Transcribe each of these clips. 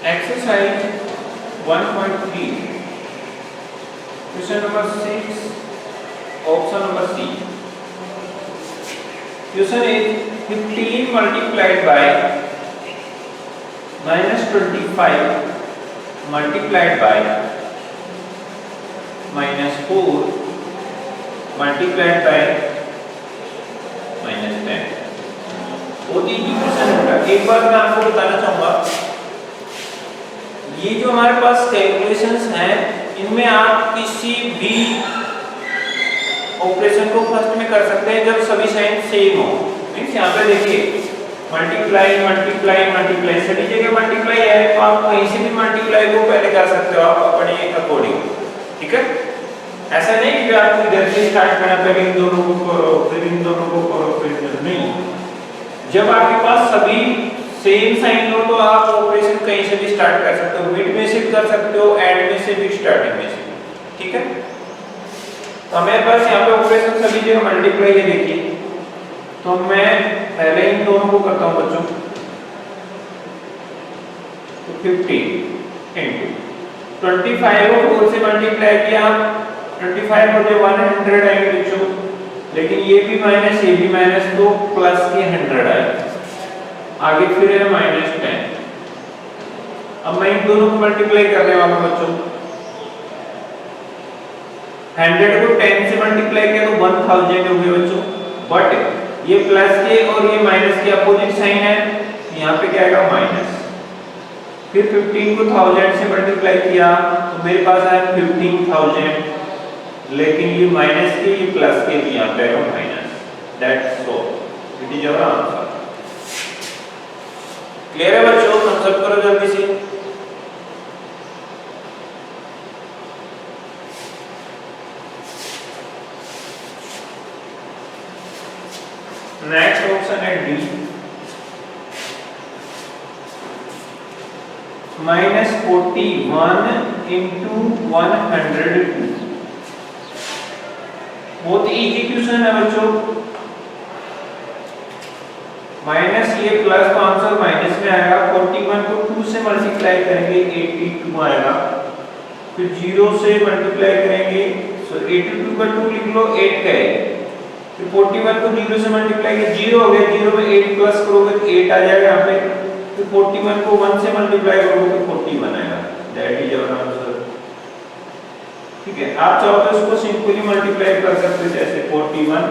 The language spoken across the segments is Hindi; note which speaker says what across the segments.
Speaker 1: Exercise 1.3, question number 6, option number C. Question is 15 multiplied by minus 25 multiplied by minus 4 multiplied by minus 10. बहुत ही क्वेश्चन है। एक बार मैं आपको बताना चाहूँगा, ये जो हमारे पास कैलकुलेशंस हैं, इनमें आप किसी भी ऑपरेशन को फर्स्ट में कर सकते हैं जब सभी साइन सेम हो। मींस यहाँ पे देखिए मल्टीप्लाई मल्टीप्लाई मल्टीप्लाई, सभी जगह मल्टीप्लाई है तो आप कहीं से भी मल्टीप्लाई को पहले कर सकते हो आप अपने अकॉर्डिंग। ठीक है, ऐसा नहीं कि आपको इधर से स्टार्ट करना पहले इन दोनों को करो फिर इन दोनों को करो फिर नहीं। जब आपके पास सभी सेम साइन हो तो आप ऑपरेशन कहीं से भी स्टार्ट कर सकते हो, मिड में से भी कर सकते हो, एंड में से भी, स्टार्टिंग में से। ठीक है, तो मेरे पास यहाँ पे ऑपरेशन सभी जगह मल्टीप्लाई है। देखिए तो मैं पहले इन दोनों को करता हूँ बच्चों, तो 50 इंटू 25 को 4 से मल्टीप्लाई किया, 25 हो जाए 100 आएंगे बच्चों, लेकिन ये भी माइनस ये भी माइनस, तो प्लस के 100 आए। आगे फिर है माइनस 10। अब मैं इन दोनों को मल्टीप्लाई करने वाला हूं बच्चों, 100 को 10 से मल्टीप्लाई किया तो 1000 हो गए बच्चों, बट ये प्लस के और ये माइनस के अपोजिट साइन है, यहाँ पे क्या आएगा माइनस। फिर 15 को 1000 से मल्टीप्लाई किया तो मेरे पास आया 15000, लेकिन ये माइनस के ये प्लस के भी यहाँ पे आएगा minus. That's so it is our answer. Clear है बच्चों? थम्स अप करो जल्दी से। नेक्स्ट ऑप्शन है डी, माइनस 41 इंटू 102। बहुत इजी क्वेश्चन है बच्चों। माइनस ये प्लस का आंसर माइनस में आएगा, 41 को 2 से मल्टीप्लाई करेंगे 82 आएगा, फिर 0 से मल्टीप्लाई करेंगे, सो 82 का 2 लिख लो, 8 का है, फिर 41 को 0 से मल्टीप्लाई किया 0 हो गया, 0 में 8 प्लस करोगे तो 8 आ जाएगा यहाँ पे, फिर 41 को 1 से मल्टीप्लाई करोगे तो 41 आएगा। That is our answer. ठीक है, आप चाहो तो इसको सिंपली मल्टीप्लाई कर सकते हो, जैसे 41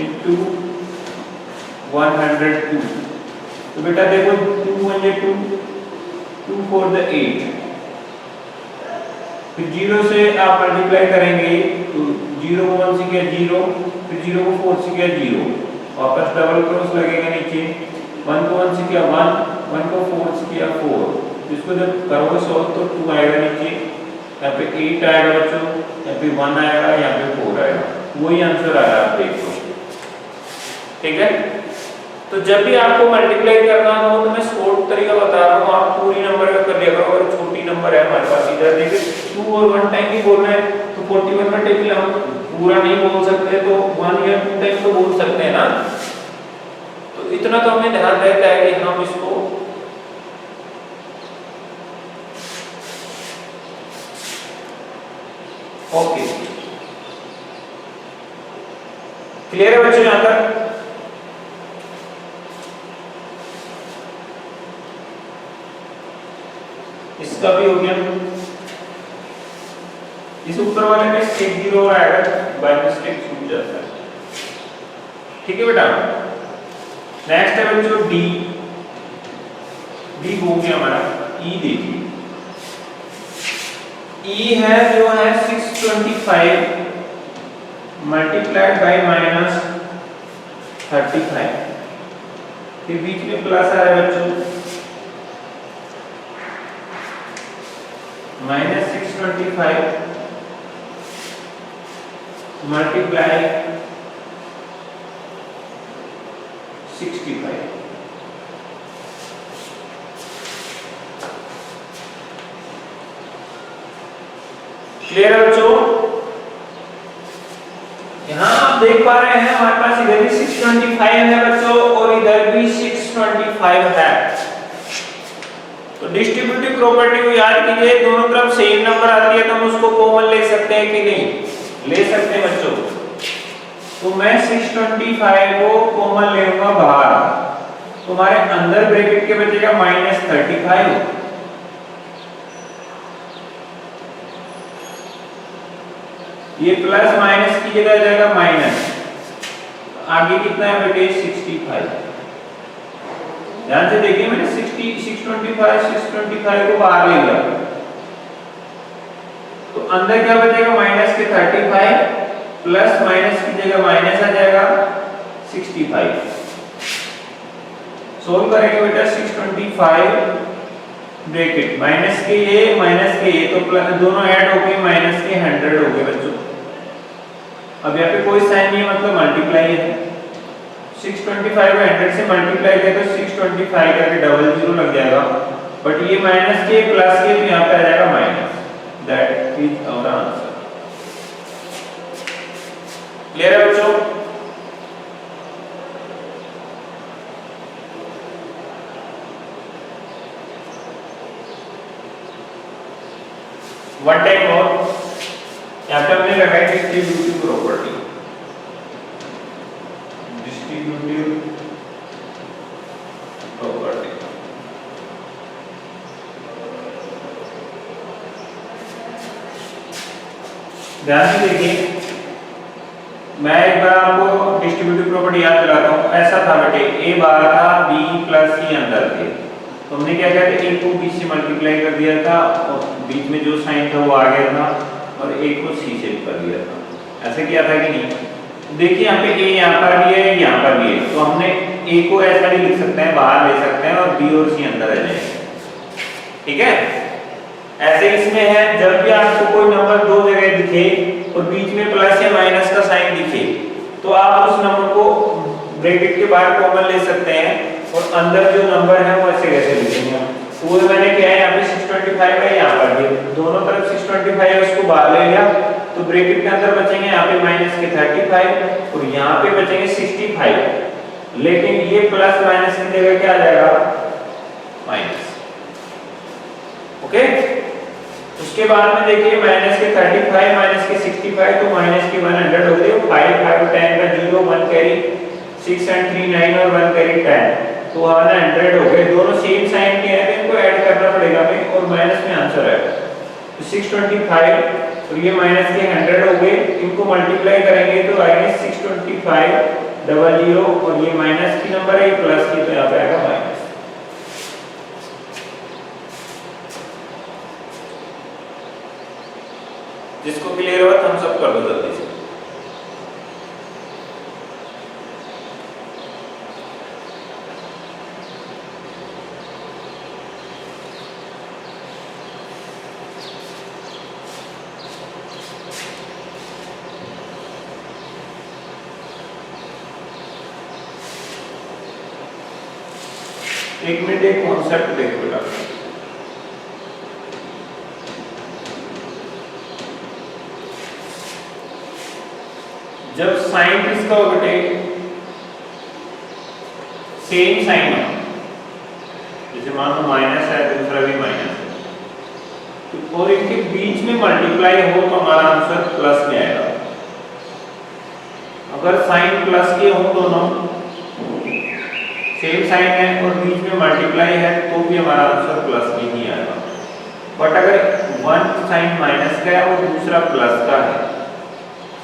Speaker 1: इंटू 102। तो बेटा देखो 2 1 2, 2 4 द 8, फिर 0 से आप मल्टीप्लाई करेंगे तो 0 को 1 से किया 0, फिर 0 को 4 से किया 0, वापस डबल क्रॉस लगेगा नीचे, 1 को 1 से किया 1, 1 को 4 से किया 4, इसको जब करोगे सॉल्व तो 2 आएगा नीचे, यहाँ पे 8 आएगा बच्चों, यहाँ पे 1 आएगा, यहाँ पे 4 आएगा, वही आंसर आ रहा है। आप देखो ठीक है, तो जब भी आपको मल्टीप्लाई करना हो तो मैं शॉर्ट तरीका बता रहा हूँ, आप पूरी नंबर का कर लिया करो। अगर छोटी नंबर है हमारे पास, इधर देखिए 2 और 1 टाइम ही बोलना है तो 41 का टेबल हम पूरा नहीं बोल सकते, तो 1 या 2 टाइम तो बोल सकते हैं ना। तो इतना तो हमें ध्यान रहता है कि हम इसको ओके। क्लियर है बच्चों यहाँ तक? इसका भी हो गया। इस ऊपर वाले में 0 आएगा, बाय मिस्टेक छूट जाता है। ठीक है बेटा, नेक्स्ट है बच्चों डी। डी हो गया हमारा। ई देखिए, ई है जो है 625 मल्टीप्लाइड बाय माइनस 35, फिर बीच में प्लस आ रहा है बच्चों, माइनस 625 मल्टीप्लाई 65। क्लियर है बच्चों? यहाँ आप देख पा रहे हैं हमारे पास इधर भी 625 है बच्चों और इधर भी 625 है। तो डिस्ट्रीब्यूटिव प्रॉपर्टी को याद कीजिए, दोनों तरफ सेम नंबर आती है तो हम उसको कॉमन ले सकते हैं कि नहीं, ले सकते हैं बच्चों। तो मैं 625 को कॉमन ले लूंगा बाहर, तुम्हारे अंदर ब्रैकेट के बचेगा -35, ये प्लस माइनस की जगह जाएगा माइनस, आगे कितना है बेटे 65। ध्यान से देखिए, मैंने 625 को बाहर ले लिया, तो अंदर क्या बचेगा माइनस के 35, प्लस माइनस की जगह माइनस आ जाएगा 65। सोल्व करेंगे बेटा 625 ब्रैकेट माइनस के ये तो प्लस दोनों ऐड हो गए, माइनस के 100 हो गए बच्चों। अब यहाँ पे कोई साइन नहीं है, मतलब मल्टीप्लाई है। 625 को 100 से मल्टीप्लाई किया तो 625 करके डबल जीरो लग जाएगा, बट ये माइनस के प्लस के तो यहाँ पे आ जाएगा minus. That is our answer. Clear है बच्चों? वन टाइम और यहाँ पे हमने लगाई डिस्ट्रीब्यूटिव प्रॉपर्टी, डिस्ट्रीब्यूटिव प्रॉपर्टी। ध्यान से देखिए, मैं एक बार आपको डिस्ट्रीब्यूटिव प्रॉपर्टी याद दिलाता हूँ। ऐसा था बेटे, ए बार था, बी प्लस सी अंदर थे, तो हमने क्या किया था, एक को बी से मल्टीप्लाई कर दिया था और बीच में जो साइन था वो आ गया था, और एक को सी से कर दिया था। ऐसे किया था कि नहीं? देखिए यहाँ पे ए यहाँ पर भी है, यहाँ पर भी है, तो हमने ए को ऐसा भी लिख सकते हैं, बाहर ले सकते हैं, और बी और सी अंदर आ जाएंगे। ठीक है? ऐसे इसमें है, जब भी आपको कोई नंबर दो जगह दिखे और बीच में प्लस या माइनस का साइन दिखे, तो आप उस नंबर को ब्रैकेट के बाहर कॉमन ले सकते हैं, और अंदर जो नंबर है वो ऐसे कैसे लिखेंगे। वो मैंने क्या है, यहाँ पे 625 है, यहाँ पर भी दोनों तरफ 625 है, उसको बाहर ले लिया, तो ब्रैकेट के अंदर बचेंगे यहाँ पे माइनस के 35 और यहाँ पे बचेंगे 65, लेकिन ये प्लस माइनस की जगह क्या आ जाएगा, माइनस। ओके, उसके बाद में देखिए माइनस के 35 माइनस के 65, तो माइनस के 100 हो गए, 5 5 10 का 0, 1 कैरी 6 and 3 9 और 1 कैरी 10, तो 100 हो गए। दोनों सेम साइन के हैं, तो इनको ऐड करना पड़ेगा हमें, और माइनस में आंसर आएगा। तो 625 और ये माइनस के 100 हो गए, इनको मल्टीप्लाई करेंगे तो आएंगे 625 00, और ये माइनस की नंबर है, प्लस की, तो यहाँ पे आएगा माइनस। जिसको क्लियर हुआ थम्स अप कर दो जल्दी से। एक मिनट, एक कॉन्सेप्ट देखो बेटा। जब साइन किसका हो बेटे, सेम साइन हो, जैसे मान लो माइनस है, दूसरा भी माइनस है, तो और इनके बीच में मल्टीप्लाई हो तो हमारा आंसर प्लस में आएगा। अगर साइन प्लस के हो, दोनों सेम साइन है और बीच में मल्टीप्लाई है, तो भी हमारा आंसर प्लस में ही आएगा। बट अगर वन साइन माइनस का है और दूसरा प्लस का है,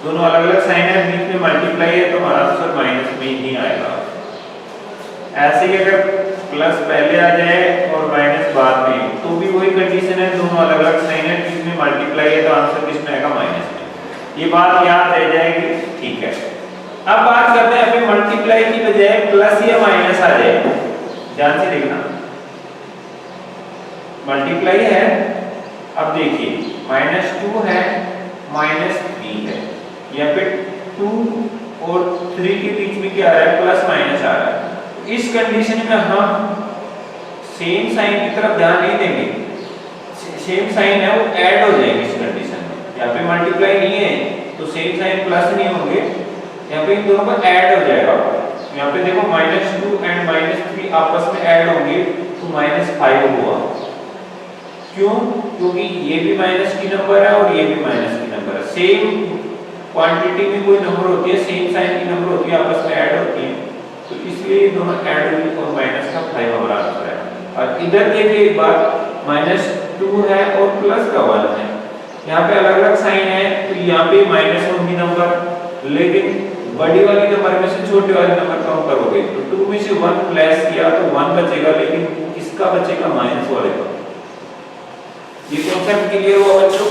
Speaker 1: दोनों अलग अलग साइन है, बीच में मल्टीप्लाई है, तो हमारा आंसर माइनस में ही आएगा। ऐसे ही अगर प्लस पहले आ जाए और माइनस बाद में, तो भी वही कंडीशन है, दोनों अलग अलग साइन है, बीच में मल्टीप्लाई है, तो आंसर किसमें आएगा, माइनस में। ये बात याद रह जाएगी। ठीक है, अब बात करते हैं अभी मल्टीप्लाई की बजाय प्लस या माइनस आ जाए। ध्यान से देखना, मल्टीप्लाई है, अब देखिए -2 है, -3 है, यहाँ पे 2 और 3 के बीच में क्या आ रहा है, प्लस माइनस आ रहा है। इस कंडीशन में हम सेम साइन की तरफ ध्यान नहीं देंगे, सेम साइन है वो ऐड हो जाएंगे इस कंडीशन में। यहाँ पे मल्टीप्लाई नहीं है तो सेम साइन प्लस नहीं होंगे, यहाँ पे इन दोनों का ऐड हो जाएगा। यहाँ पे देखो -2 एंड -3 आपस में ऐड होंगे तो -5 हुआ। क्यों? क्योंकि ये भी माइनस की नंबर है और ये भी माइनस की नंबर है। सेम क्वांटिटी में कोई नंबर होती है, सेम साइन की नंबर होती है, आपस में ऐड होती है, तो इसलिए ये दोनों ऐड हुई और माइनस का 5 हमारा आंसर है। और इधर देखिए एक बात, -2 है और प्लस का 1 है, यहाँ पे अलग अलग साइन है, तो यहाँ पे माइनस होंगी नंबर, लेकिन बड़ी वाली नंबर में से छोटे वाले नंबर काउंट करोगे तो 2 में से 1 लेस किया तो 1 बचेगा, लेकिन किसका बचेगा? माइनस वाले का। ये कॉन्सेप्ट क्लियर हुआ बच्चों?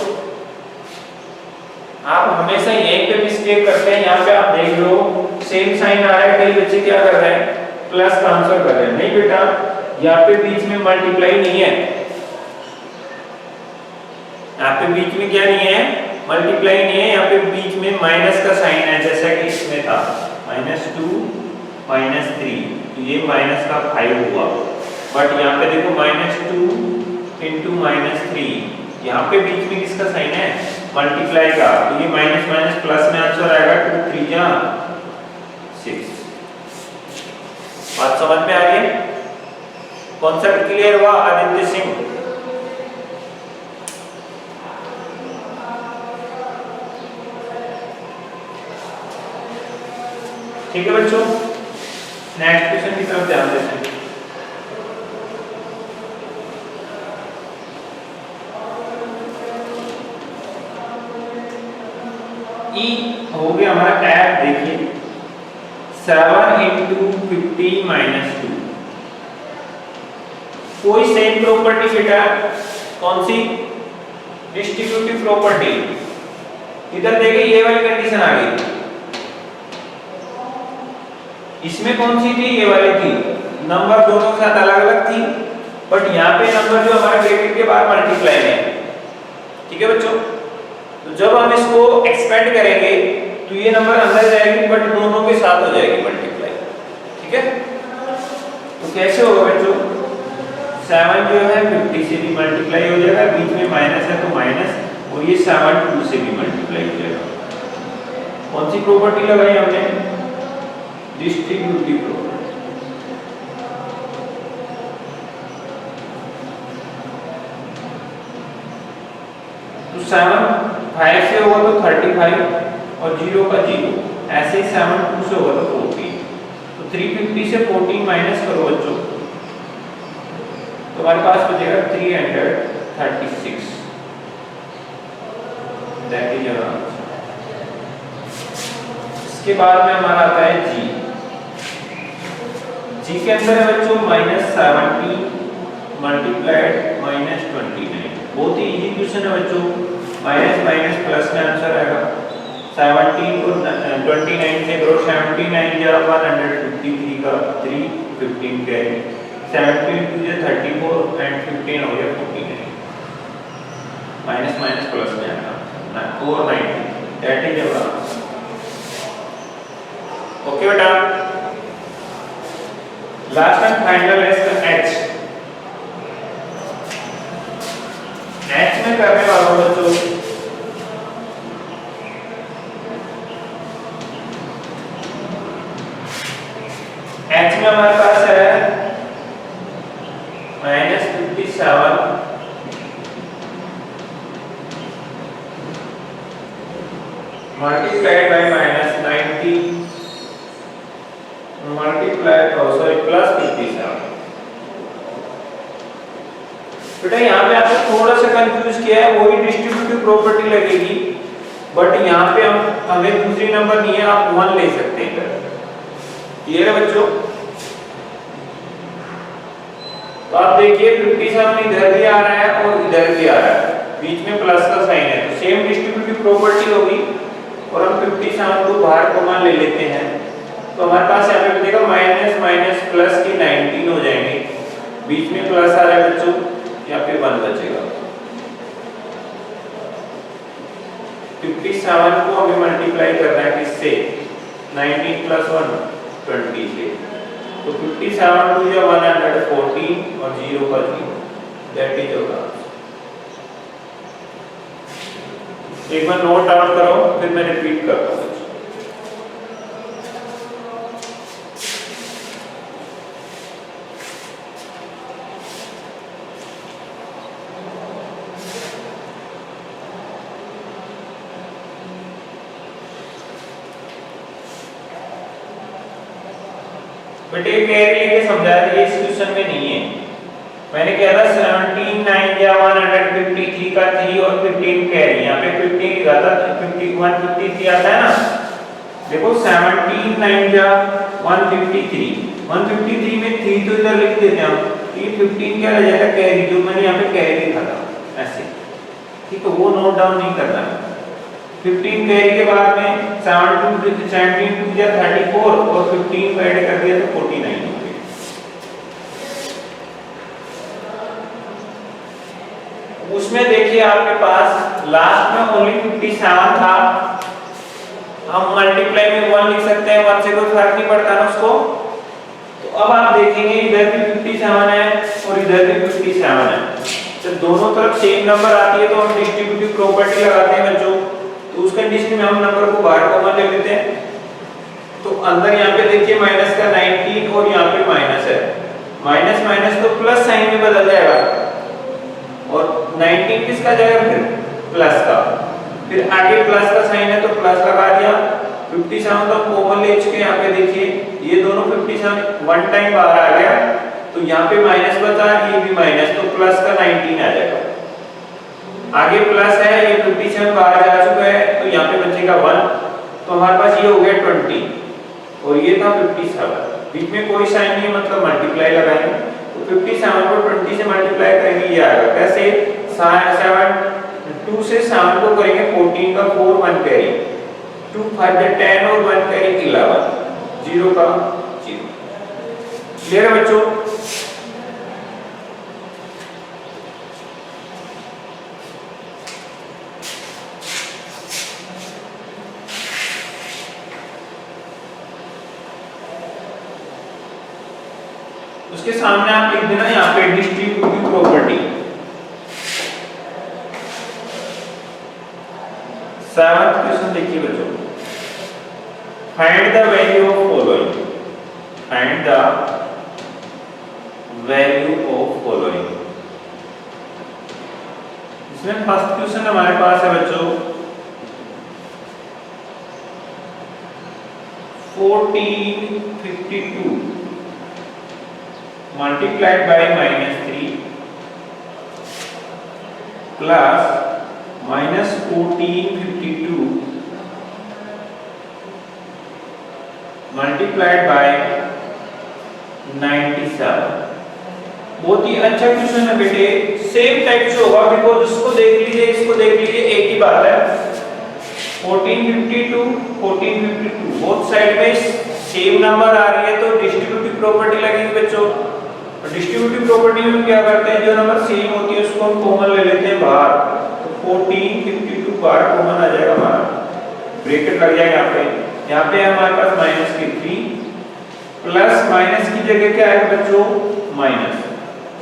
Speaker 1: आप हमेशा यहीं पे मिस्टेक करते हैं। यहाँ पे आप देख लो सेम साइन आ रहा है, कई बच्चे क्या कर रहे हैं? प्लस का आंसर कर रहे हैं। नहीं बेटा, यहाँ पे बीच में मल्टीप्लाई नहीं है, यहाँ पे बीच में क्या नहीं है? मल्टीप्लाई नहीं है, यहाँ पे बीच में माइनस का साइन है, जैसा कि इसमें था -2 -3, तो ये माइनस का 5 हुआ। बट यहाँ पे देखो -2 × -3, यहाँ पे बीच में किसका साइन है? मल्टीप्लाई का, तो ये माइनस माइनस प्लस में आंसर आएगा 2 3 जा 6। बात समझ में आ रही है? कॉन्सेप्ट क्लियर हुआ आदित्य सिंह? ठीक है बच्चों, नेक्स्ट क्वेश्चन की तरफ ध्यान देते हैं। ई हो गया हमारा टैब। देखिए 7 × 50 - 2, कोई सेम प्रॉपर्टी बेटा, कौन सी? Distributive property. इधर देखिए ये वाली कंडीशन आ गई, इसमें कौन सी थी? ये वाली थी, नंबर दोनों के साथ अलग अलग थी, बट यहाँ पे नंबर जो हमारे ब्रैकेट के बाहर मल्टीप्लाई है। ठीक है बच्चों, तो जब हम इसको एक्सपेंड करेंगे तो ये नंबर अंदर जाएगी, बट दोनों के साथ हो जाएगी मल्टीप्लाई। ठीक है, तो कैसे होगा बच्चों? 7 जो है 50 से भी मल्टीप्लाई हो जाएगा, बीच में माइनस है तो माइनस, और ये 7 2 से भी मल्टीप्लाई हो जाएगा। कौन सी प्रॉपर्टी लगाई हमने? Distributive property. तो 7 5 से होगा तो 35 और 0 का 0, ऐसे ही 7 2 से होगा तो 14, तो 350 से 14 माइनस करो बच्चों, तो हमारे पास बचेगा 336। देखिए इसके बाद में हमारा आता है जी। जी के अंदर है बच्चों -70 मल्टीप्लाइड -29। बहुत ही इजी क्वेश्चन है बच्चों, माइनस माइनस प्लस में आंसर आएगा। 17 को 29 से करो, 79 या 153 का 3 15 कैरी, 17 2 या 34 एंड 15 हो गया 49। माइनस माइनस प्लस में आएगा 490, that is our answer. Okay बेटा, लास्ट एंड फाइनल है इसका एच। एच में करने वाला हूं बच्चों, एच में हमारे पास है -57 मल्टीप्लाइड बाय -90 मल्टीप्लाइड +57। बेटा यहाँ पे आपने थोड़ा सा कंफ्यूज किया है, वही डिस्ट्रीब्यूटिव प्रॉपर्टी लगेगी, बट यहाँ पे हमें दूसरी नंबर नहीं है, आप 1 ले सकते हैं। क्लियर है बच्चों? तो आप देखिए 57 इधर भी आ रहा है और इधर भी आ रहा है, बीच में प्लस का साइन है, तो सेम डिस्ट्रीब्यूटिव प्रॉपर्टी होगी, और हम 57 को बाहर कॉमन ले लेते हैं, तो हमारे पास यहाँ पे बचेगा माइनस माइनस प्लस की 19 हो जाएंगे, बीच में प्लस आ रहा है बच्चों, यहाँ पे 1 बचेगा। 57 को हमें मल्टीप्लाई करना है किससे? 19 + 1 20 से, तो 57 2 या 114 और 0 का 0, दैट इज होगा। एक बार नोट डाउन करो, फिर मैं रिपीट करता हूँ। बेटे कैरी लेके समझाया था, ये इस क्वेश्चन में नहीं है। मैंने कहा था 17 9 या 153 का 3 और 15 कैरी, यहाँ पे 15 लिखा था, 50 153 आता है ना। देखो 17 9 या 153 में 3 तो इधर लिख देते हैं हम, ये 15 क्या रह जाएगा कैरी, जो मैंने यहाँ पे कैरी लिखा था ऐसे, ठीक है, वो नोट डाउन नहीं करना है। 15 कैरी के बाद में 17 2 या 34 और 15 को ऐड कर दिया तो 49 हो गया। उसमें देखिए आपके पास लास्ट में ओनली 57 था, हम मल्टीप्लाई में 1 लिख सकते हैं, 1 से कोई फर्क नहीं पड़ता ना उसको। तो अब आप देखेंगे इधर भी 57 है और इधर भी 57 है, जब दोनों तरफ सेम नंबर आती है तो हम डिस्ट्रीब्यूटिव प्रॉपर्टी लगाते हैं बच्चों। तो उस कंडीशन में हम नंबर को बाहर कॉमन ले लेते हैं, तो अंदर यहाँ पे देखिए माइनस का 19 और यहाँ पे माइनस है, माइनस माइनस तो प्लस साइन में बदल जाएगा, और 19 किसका जाएगा फिर प्लस का, फिर आगे प्लस का साइन है तो प्लस लगा दिया। 57 तो कॉमन ले चुके, यहाँ पे देखिए ये दोनों 57 वन टाइम बाहर आ गया, तो यहाँ पे माइनस बचा, ये भी माइनस, तो प्लस का 19 आ जाएगा, आगे प्लस है, ये 57 बाहर जा चुका है, तो यहाँ पे बचेगा 1, तो हमारे पास ये हो गया 20 और ये था 57, बीच में कोई साइन नहीं है, मतलब मल्टीप्लाई लगाएंगे, तो 57 को 20 से मल्टीप्लाई करेंगे, ये आएगा कैसे 7 2 से 7 को करेंगे 14 का 4 1 कैरी, 2 5 10 और 1 कैरी 11, 0 का 0। क्लियर है बच्चों? उसके सामने आप लिख देना यहाँ पे डिस्ट्रीब्यूटिव प्रॉपर्टी। 7th क्वेश्चन देखिए बच्चों, find the value of following, find the value of following. इसमें फर्स्ट क्वेश्चन हमारे पास है बच्चों 1452 multiplied by -3 plus -1452 multiplied by 97। बहुत ही अच्छा क्वेश्चन है बेटे, सेम टाइप से होगा, बिकॉज उसको देख लीजिए, इसको देख लीजिए, एक ही बात है। 1452 बोथ साइड में सेम नंबर आ रही है, तो डिस्ट्रीब्यूटिव प्रॉपर्टी लगेगी बच्चों। डिस्ट्रीब्यूटिव प्रॉपर्टी में क्या करते हैं, जो नंबर सेम होती है उसको हम कॉमन ले लेते हैं बाहर, तो 1452 बाहर कॉमन आ जाएगा हमारा, ब्रैकेट लग जाएगा यहाँ पे हमारे पास -3 प्लस माइनस की जगह क्या है बच्चों माइनस,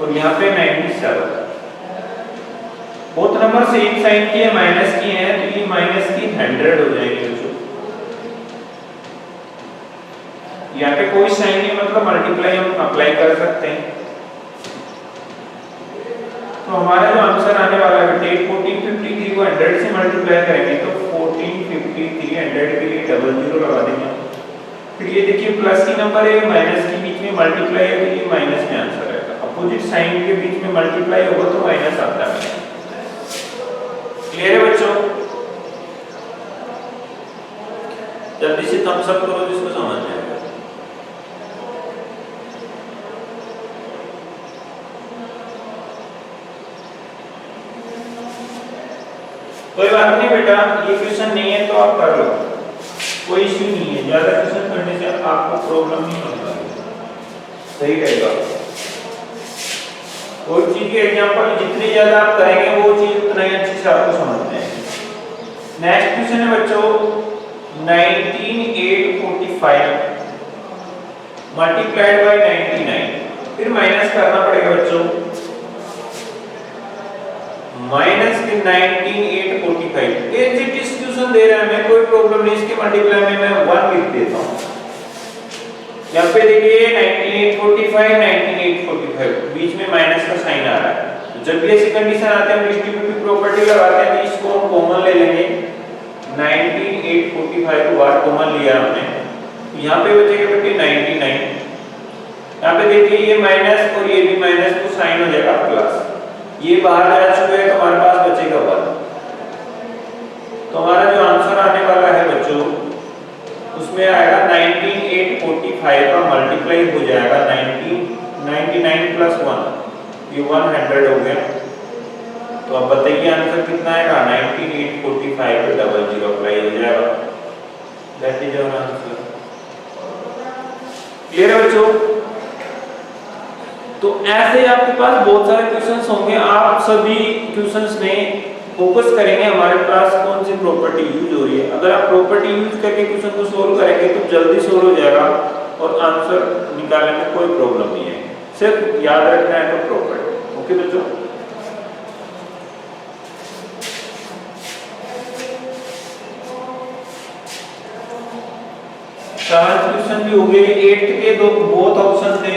Speaker 1: और यहाँ पे 97। बोथ नंबर सेम साइन की है, माइनस की है, तो ये माइनस की 100 हो जाएगी बच्चों। यहाँ पे कोई साइन नहीं, मतलब मल्टीप्लाई हम अप्लाई कर सकते हैं। तो हमारा जो आंसर आने वाला है बेटे 1453 को 100 से मल्टीप्लाई करेंगे तो 1453 100 के लिए डबल जीरो लगा देंगे। फिर ये देखिए प्लस की नंबर है, माइनस के बीच में मल्टीप्लाई है, तो ये माइनस में आंसर आएगा। अपोजिट साइन के बीच में मल्टीप्लाई होगा तो माइनस आता है। क्लियर है बच्चों? जल्दी से थम्स अप करो जिसको समझ में आएगा। कोई बात नहीं बेटा, ये क्वेश्चन नहीं है तो आप कर लो, कोई इश्यू नहीं है, ज्यादा क्वेश्चन करने से आपको प्रॉब्लम नहीं होगा, सही रहेगा। कोई चीज के एग्जांपल जितनी ज्यादा आप करेंगे वो चीज उतना ही अच्छे से आपको समझते हैं। नेक्स्ट क्वेश्चन है बच्चों 19845 मल्टीप्लाइड बाय 99, फिर माइनस करना पड़ेगा बच्चों, माइनस के 19845 एज इट इज क्वेश्चन दे रहा है हमें, कोई प्रॉब्लम नहीं, इसके मल्टीप्लाई में मैं 1 लिख देता हूं। यहाँ पे देखिए 9845 9845 बीच में माइनस का साइन आ रहा है, तो जब भी ऐसी कंडीशन आते हैं हम डिस्ट्रीब्यूटिव प्रॉपर्टी लगाते हैं, तो इसको हम कॉमन ले लेंगे। 19845 को बाहर कॉमन लिया हमने, तो यहाँ पे बचेगा बेटे 99, यहाँ पे देखिए ये माइनस और ये भी माइनस, तो साइन हो जाएगा प्लस। ये बाहर जा चुके हैं तो हमारे पास बचेगा 1। तो हमारा जो आंसर आने वाला है बच्चों, उसमें आएगा 19845 का मल्टीप्लाई हो जाएगा 99 प्लस 1, ये 100 हो गया। तो अब बताइए आंसर कितना आएगा, 19845 पे 00 अप्लाई हो जाएगा। That is our answer. Clear है बच्चों? तो ऐसे आपके पास बहुत सारे क्वेश्चंस होंगे, आप सभी क्वेश्चंस में फोकस करेंगे हमारे पास कौन सी प्रॉपर्टी यूज हो रही है। अगर आप प्रॉपर्टी यूज करके क्वेश्चन को सोल्व करेंगे तो जल्दी सोल्व हो जाएगा और आंसर निकालने में कोई प्रॉब्लम नहीं है। सिर्फ याद रखना है तो प्रॉपर्टी। ओके बच्चों, सेवंथ क्वेश्चन भी हो गए। 8 के दो बोथ ऑप्शन थे,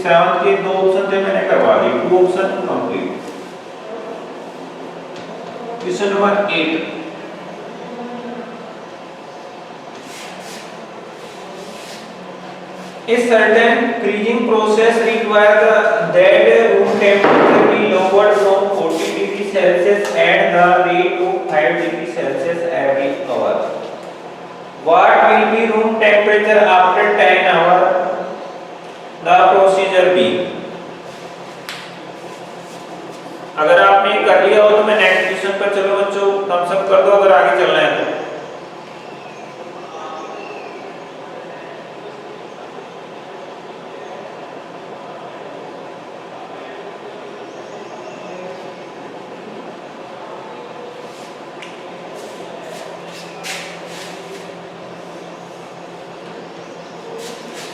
Speaker 1: 7 के 2 ऑप्शन थे, मैंने करवा दिए, 2 option complete. Question number 8, a certain freezing process requires that room temperature be lowered from 40 degrees Celsius at the rate of 5 degrees Celsius every hour. What will be room temperature after 10 hours? The procedure be. अगर आपने कर लिया हो तो मैं नेक्स्ट क्वेश्चन पर चलो बच्चों, थम्स अप कर दो अगर आगे चलना है तो।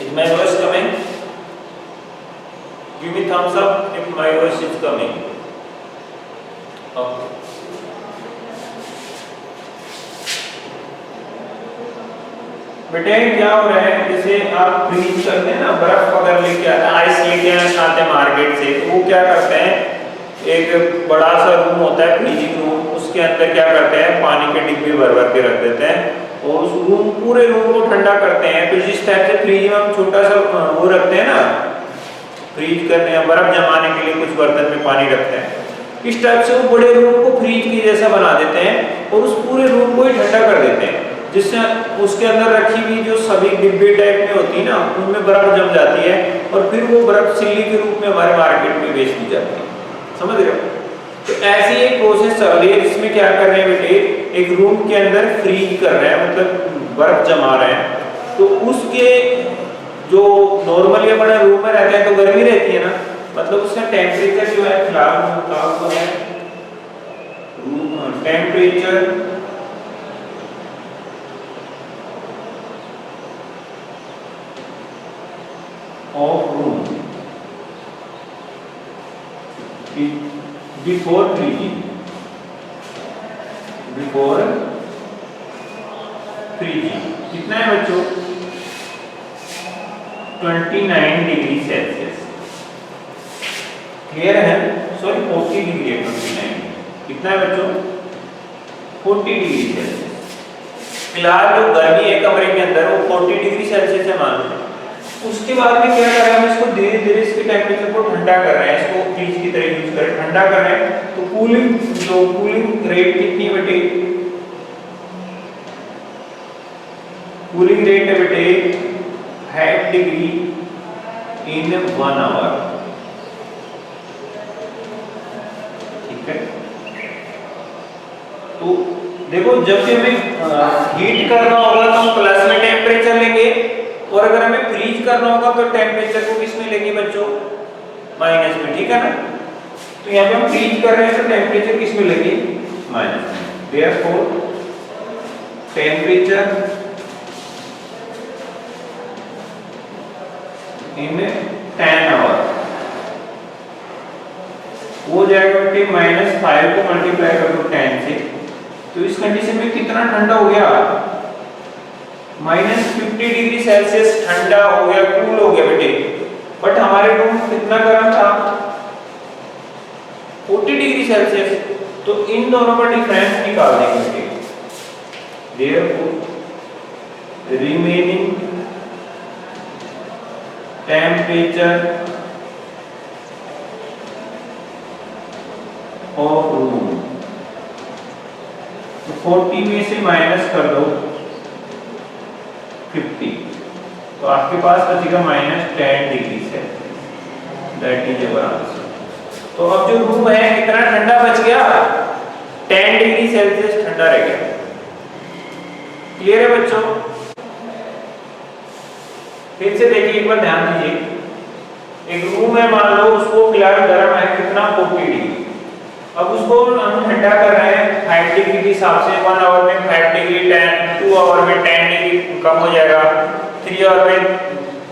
Speaker 1: Is my voice coming? Give me thumbs up if my voice is coming. Okay. बेटे क्या हो रहा है, जैसे आप फ्रीज करते हैं ना, बर्फ अगर लेके आते हैं, आइस लेके आते हैं मार्केट से, तो वो क्या करते हैं, एक बड़ा सा रूम होता है फ्रीजिंग रूम, उसके अंदर क्या करते हैं, पानी के डिब्बे भर भर के रख देते हैं और उस रूम पूरे रूम को ठंडा करते हैं। तो जिस टाइप से फ्रीज में हम छोटा सा वो रखते हैं ना, फ्रीज करने या बर्फ जमाने के लिए कुछ बर्तन में पानी रखते हैं, इस टाइप से वो बड़े रूम को फ्रीज के जैसा बना देते हैं और उस पूरे रूम को ही ठंडा कर देते हैं, जिससे उसके अंदर रखी हुई जो सभी डिब्बे टाइप में होती है ना, उनमें बर्फ जम जाती है और फिर वो बर्फ सिल्ली के रूप में हमारे मार्केट में बेच दी जाती है। समझ रहे हो? तो ऐसी एक प्रोसेस चल रही है जिसमें क्या कर रहे हैं बेटे, एक रूम के अंदर फ्रीज कर रहे हैं, मतलब बर्फ जमा रहे हैं। तो उसके जो नॉर्मली अपने रूम में रहते हैं तो गर्मी रहती है ना, मतलब उसका टेम्परेचर जो है फिलहाल वो है temperature of room before freezing, before freezing कितना है बच्चों, 29 डिग्री सेल्सियस। क्लियर है? सॉरी 40 डिग्री है, 29 कितना है बच्चों, 40 डिग्री सेल्सियस। फिलहाल जो गर्मी है कमरे के अंदर वो 40 डिग्री सेल्सियस है मान लो। उसके बाद में क्या कर रहे हैं, हम इसको धीरे धीरे इसके टेम्परेचर को ठंडा कर रहे हैं, इसको फ्रीज की तरह यूज करें, ठंडा कर रहे हैं। तो कूलिंग रेट कितनी बेटे, कूलिंग रेट है बेटे 5 डिग्री इन 1 आवर। ठीक है, तो देखो जब भी हमें हीट करना होगा तो हम प्लस में टेम्परेचर लेंगे, और अगर हमें फ्रीज करना होगा तो टेम्परेचर को किस में लेंगे बच्चों, माइनस में। ठीक है ना? तो यहाँ पे हम फ्रीज कर रहे हैं तो टेम्परेचर किस में लेंगे, माइनस में। देयरफॉर टेम्परेचर इन 10 आवर वो जाएगा बेटे -5 को मल्टीप्लाई कर दो 10 से, तो इस कंडीशन में कितना ठंडा हो गया, -50 डिग्री सेल्सियस ठंडा हो गया, कूल हो गया बेटे। बट हमारे रूम कितना गर्म था, 40 डिग्री सेल्सियस। तो इन दोनों का डिफरेंस निकाल देंगे बेटे। Therefore remaining temperature of room, 40 में से माइनस कर दो 50, तो आपके पास बचेगा -10 degree Celsius. That is your answer. तो अब जो रूम है कितना ठंडा बच गया, 10 डिग्री सेल्सियस ठंडा रह गया। क्लियर है बच्चों? फिर से देखिए एक बार ध्यान दीजिए। एक रूम है, मान लो उसको फिलहाल गर्म है कितना 40 डिग्री। अब उसको हम ठंडा कर रहे हैं 5 डिग्री के हिसाब से। 1 आवर में 5 डिग्री, 2 आवर में 10 डिग्री कम हो जाएगा, 3 आवर में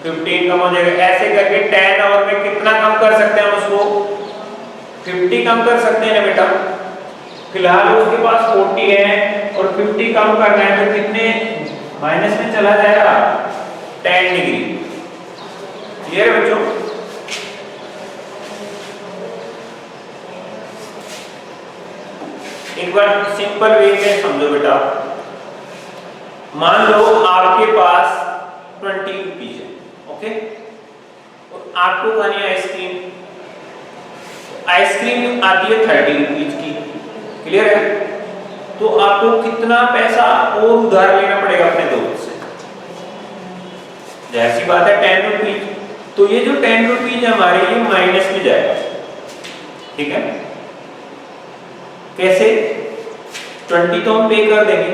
Speaker 1: 15 कम हो जाएगा। ऐसे करके 10 आवर में कितना कम कर सकते हैं उसको? 50 कम कर सकते हैं ना बेटा। फिलहाल उसके पास 40 है और 50 कम करना है तो कितने माइनस में चला जाएगा? 10 डिग्री। क्लियर है बच्चों? एक बार सिंपल वे में समझो बेटा। मान लो आपके पास 20 रुपीज है, ओके, और आपको खानी है आइसक्रीम। आइसक्रीम आती है 30 रुपीज की। क्लियर है? तो आपको कितना पैसा और उधार लेना पड़ेगा अपने दोस्त से? जैसी बात है 10 रुपीज। तो ये जो 10 रुपीज है हमारे, ये माइनस में जाएगा। ठीक है? कैसे? 20 तो हम पे कर देंगे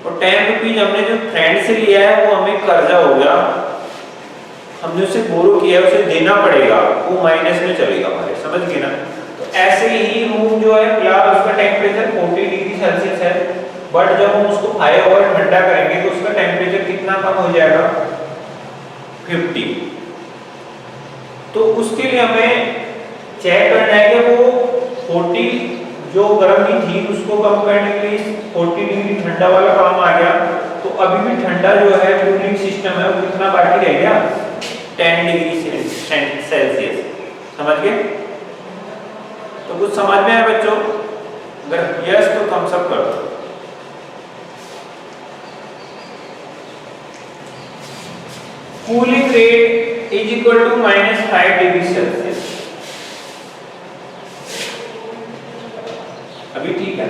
Speaker 1: और 10 रुपीज हमने जो फ्रेंड से लिया है वो हमें कर्जा हो गया, हमने उसे बोरो किया है, उसे देना पड़ेगा, वो माइनस में चलेगा हमारे। समझ गए ना? तो ऐसे ही रूम जो है फिलहाल उसका टेम्परेचर 40 डिग्री सेल्सियस है, बट जब हम उसको 5 आवर ठंडा करेंगे तो उसका टेम्परेचर कितना कम हो जाएगा? 50। तो उसके लिए हमें चेक करना है कि वो 40 जो गर्मी थी उसको कम करने के लिए 40 डिग्री ठंडा वाला काम आ गया। तो अभी भी ठंडा जो है कूलिंग सिस्टम है वो कितना बाकी रह गया? 10 डिग्री सेल्सियस। समझ गए? तो कुछ समझ में आया बच्चों? अगर यस तो थम्स अप कर दो। Cooling rate is equal to -5 degree Celsius. अभी ठीक है?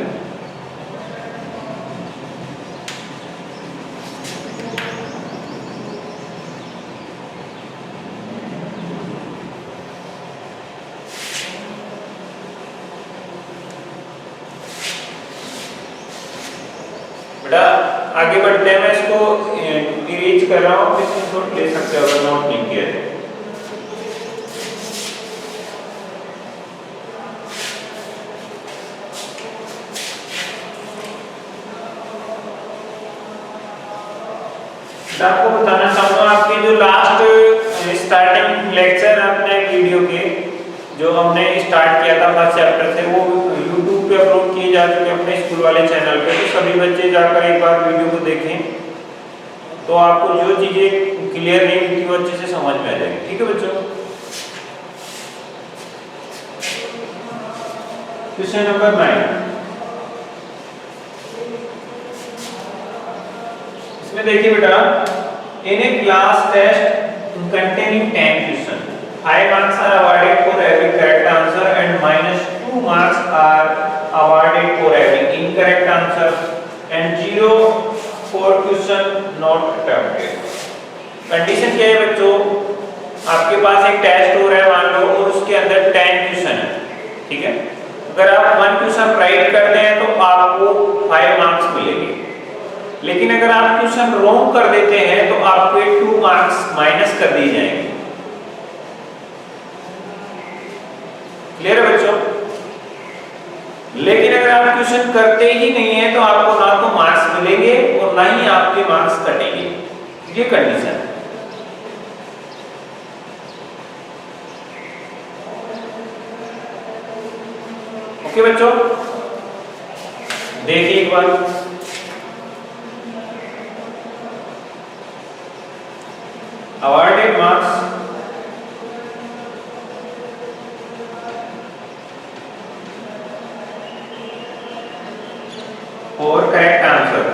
Speaker 1: बेटा आगे बढ़ते हैं। मैं इसको इरेज कर रहा हूँ, स्क्रीनशॉट ले सकते हो अगर नोट नहीं किया है। आपको बताना चाहूंगा, आपके जो लास्ट स्टार्टिंग लेक्चर अपने वीडियो के जो हमने स्टार्ट किया था फर्स्ट चैप्टर से, वो YouTube पे अपलोड किए जा चुके अपने स्कूल वाले चैनल पे। तो सभी बच्चे जाकर एक बार वीडियो को देखें, तो आपको जो चीजें क्लियर नहीं हुई थी वो अच्छे से समझ में आ जाएगी। ठीक है बच्चों? Question number 9। इसमें देखिए बेटा, इन ए class test containing 10 questions, 5 marks are awarded for every correct answer and -2 marks are awarded for every incorrect answer and 0 for question not attempted। Condition क्या है बच्चों? आपके पास एक टेस्ट हो रहा है मान लो, और उसके अंदर 10 क्वेश्चन है। ठीक है? अगर आप 1 क्वेश्चन राइट करते हैं तो आपको 5 मार्क्स मिलेंगे, लेकिन अगर आप क्वेश्चन रॉन्ग कर देते हैं तो आपके 2 मार्क्स माइनस कर दिए जाएंगे। क्लियर है बच्चों? लेकिन अगर आप क्वेश्चन करते ही नहीं है तो आपको ना तो मार्क्स मिलेंगे और ना ही आपके मार्क्स कटेंगे। ये कंडीशन है। ओके बच्चों, देखिए एक बार। Awarded marks for correct answer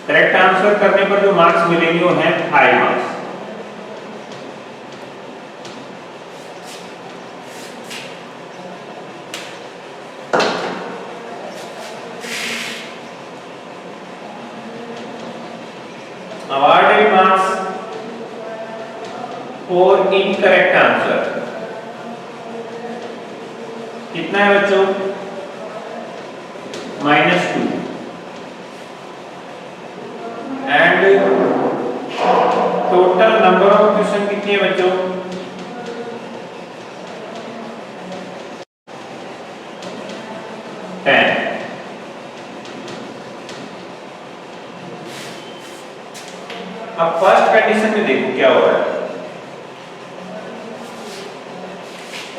Speaker 1: correct answer करने पर जो मार्क्स मिलेंगे वो हैं 5 marks. Awarded marks for incorrect answer कितना है बच्चों? -2 and total number of question कितनी है बच्चों? 10। अब फर्स्ट कंडीशन में देखो क्या हो रहा है।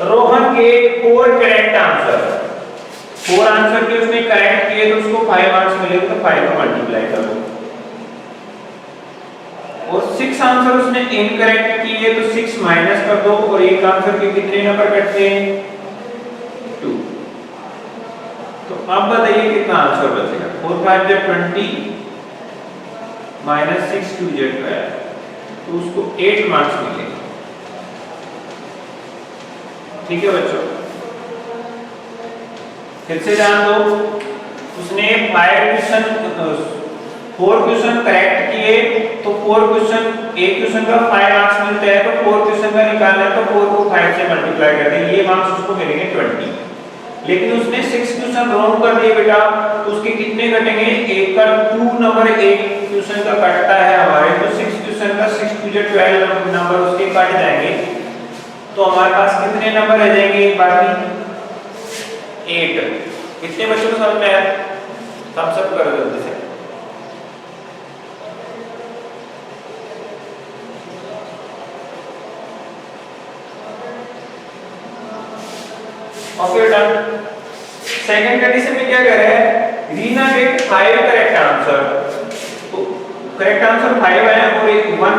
Speaker 1: रोहन के 4 करेक्ट आंसर, 4 आंसर के उसने करेक्ट किए तो उसको 5 मार्क्स मिलेंगे, तो 5 को मल्टीप्लाई करो। और 6 आंसर उसने इनकरेक्ट किए तो 6 माइनस कर दो, और एक आंसर के कितने नंबर कटते हैं? 2। तो अब बताइए कितना आंसर बचेगा? 4 5 जा 20 माइनस 6 2 जा 12, तो उसको 8 मार्क्स मिलेंगे। ठीक है बच्चों, फिर से ध्यान दो। उसने 4 क्वेश्चन करेक्ट किए तो 4 क्वेश्चन, एक क्वेश्चन का 5 मार्क्स मिलते हैं, तो 4 क्वेश्चन का निकालना है तो 4 को 5 से मल्टीप्लाई कर दें, ये मार्क्स उसको मिलेंगे 20। लेकिन उसने 6 क्वेश्चन रॉन्ग कर दिए बेटा, तो उसके कितने कटेंगे? एक का 2 नंबर एक क्वेश्चन का कटता है हमारे, तो 6 क्वेश्चन का 6 2 जा 12 नंबर उसके कट जाएंगे, तो हमारे पास कितने नंबर रह जाएंगे? एक बार में 8। कितने बच्चों को समझ में आया? हम सब करो जल्दी से। Okay done. सेकंड कंडीशन में क्या कह रहा है? रीना गेट 5 करेक्ट आंसर, तो करेक्ट आंसर 5 है और एक 1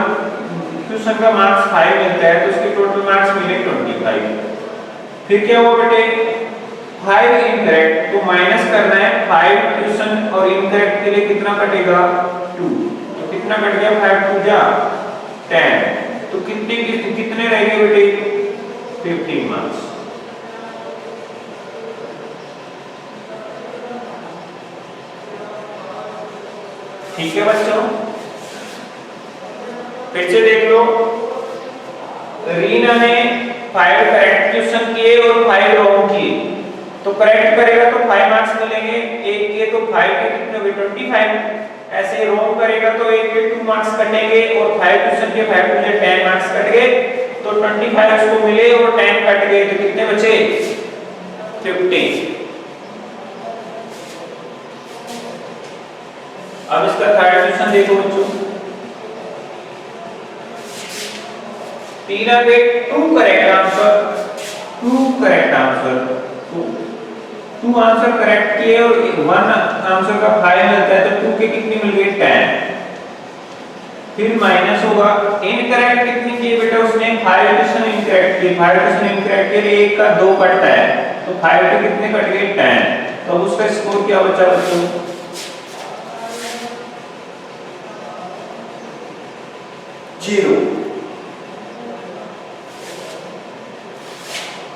Speaker 1: क्वेश्चन का मार्क्स 5 मिलता है, तो उसके टोटल मार्क्स मिले 25। फिर क्या हुआ बेटे? 5 इनकरेक्ट, तो माइनस करना है 5 क्वेश्चन और इनकरेक्ट के लिए कितना कटेगा? 2। तो कितना कट गया? 5 2 जा 10, तो कितने रह गए बेटे? 15 मार्क्स। ठीक है बच्चों, फिर से देख लो। रीना ने 5 करेक्ट क्वेश्चन किए और 5 रॉन्ग किए, तो करेक्ट करेगा तो 5 मार्क्स मिलेंगे, एक के तो 5 के कितने हुए? 25। ऐसे रॉन्ग करेगा तो एक के 2 मार्क्स कटेंगे, और 5 क्वेश्चन के 5 टू 10 मार्क्स कट गए, तो 25 उसको मिले और 10 कट गए, तो कितने बचे? 15। अब इसका थर्ड क्वेश्चन देखो बच्चों। तीन के 2 correct answer, 2 correct answer, 2 answer correct किए और 1 आंसर का 5 मिलता है, तो 2 के कितने मिल गए? 10। फिर माइनस होगा, इनकरेक्ट कितने किए बेटा? उसने 5 क्वेश्चन इनकरेक्ट किए, 5 क्वेश्चन इनकरेक्ट के लिए एक का 2 कटता है, तो 5 के कितने कट गए? 10। तो उसका स्कोर क्या बचा बच्चों? 0।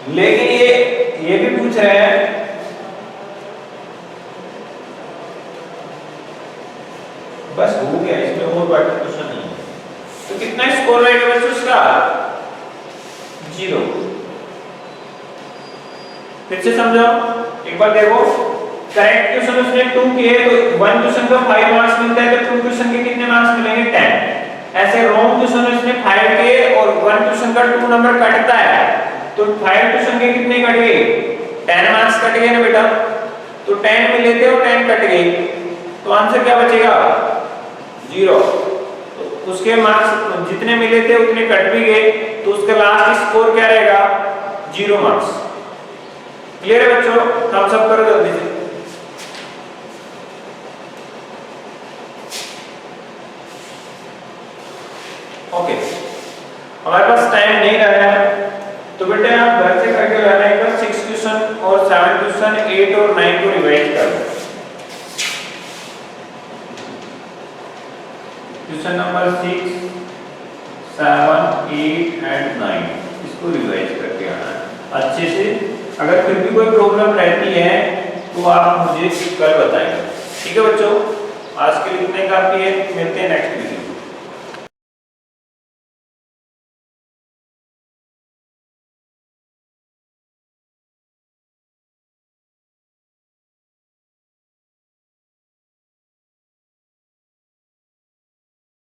Speaker 1: लेकिन ये भी पूछ रहे हैं बस हो गया, इसमें और बाकी क्वेश्चन नहीं है, तो कितना स्कोर रहेगा बच्चों इसका? 0। फिर से समझाओ एक बार, देखो करेक्ट क्वेश्चन उसने 2 किए तो 1 क्वेश्चन का 5 मार्क्स मिलता है, तो 2 क्वेश्चन के कितने मार्क्स मिलेंगे? 10। ऐसे रॉन्ग क्वेश्चन उसने 5 के और 1 क्वेश्चन का 2 नंबर कटता है, तो 5 क्वेश्चन के कितने कट गए? 10 मार्क्स कट गए ना बेटा, तो 10 मिले थे और 10 कट गए, तो आंसर क्या बचेगा? 0। तो उसके मार्क्स जितने मिले थे उतने कट भी गए, तो उसका लास्ट स्कोर क्या रहेगा? 0 मार्क्स। क्लियर है बच्चों? हम सब करो जल्दी से। ओके, हमारे पास टाइम नहीं रहा है, तो बेटे आप घर से करके लाना एक बार 6 क्वेश्चन और 7 क्वेश्चन 8 और 9 को रिवाइज कर लो। 7, 8 एंड 9 इसको रिवाइज करके आना है अच्छे से। अगर फिर भी कोई प्रॉब्लम रहती है तो आप मुझे कल बताएंगे। ठीक है बच्चों, आज के लिए इतना ही काफी है, मिलते हैं नेक्स्ट वीडियो।